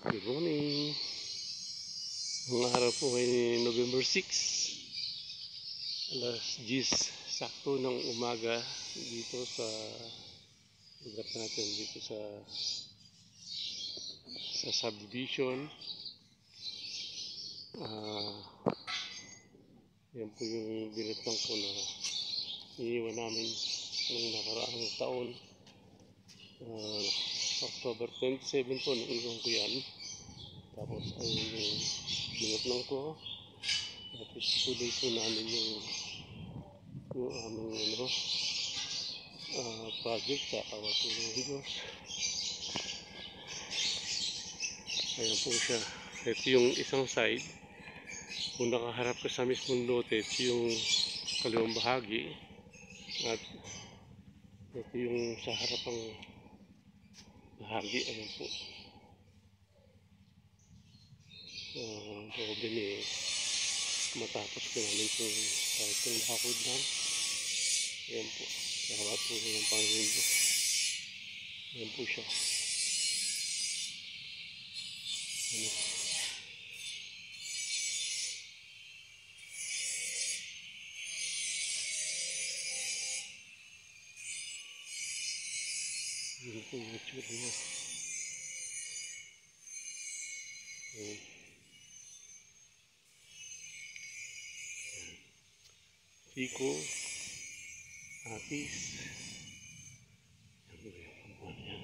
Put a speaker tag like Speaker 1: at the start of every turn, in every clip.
Speaker 1: Good morning. Ang araw po ay November 6, alas 10 sakto ng umaga dito sa lugar natin, dito sa subdivision. Yan po yung binatang ko na iniwan namin nung nakaraang taon. October 27 po nung iwan ko yan. Tapos ay yung binatang ko. Tapos tuloy po namin yung aming project sa awa po ng Diyos. Ayan po siya. Ito yung isang side. Kung nakaharap ka sa mismong lote, ito yung kaliwang bahagi. At ito yung sa harapang bahagi. Ayan po. Problem eh, matapos ko namin itong kahit itong nakakod lang. Ayan po. Nakabat po ng Panginoon Diyos. Ayan po siya. Ayan. Ayan po yung itsura niya. Ayan. Chico, Atis. Ayan po yung pampuan niya.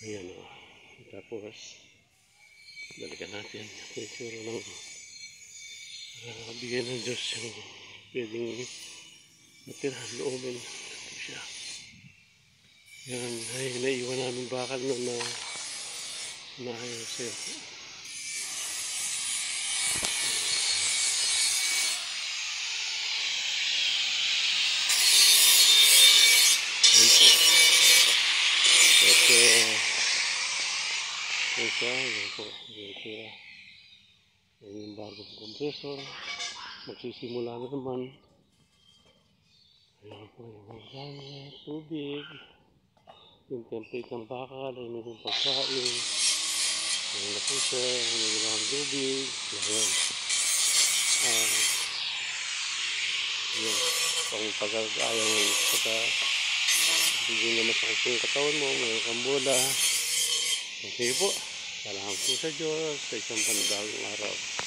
Speaker 1: Ayan o. Tapos, balikan natin yung itsura ng bigyan ng Diyos yung pwedeng matirahan loobin. Ito siya. Yan ay naiwan namin bakal na naayos siya. Yan po. Yung bagong compressor. Magsisimula na naman. Ayan po yung mga gamit, tubig. Yung template ng bakal, yung pagkain. Ayan na po siya, yung ilang tubig. Ayan. Ayan. Pang pag-ayaw saka hindi na masakit yung katawan mo, may kambola. Okay po. Salamat po sa Diyos sa isang panibagong araw.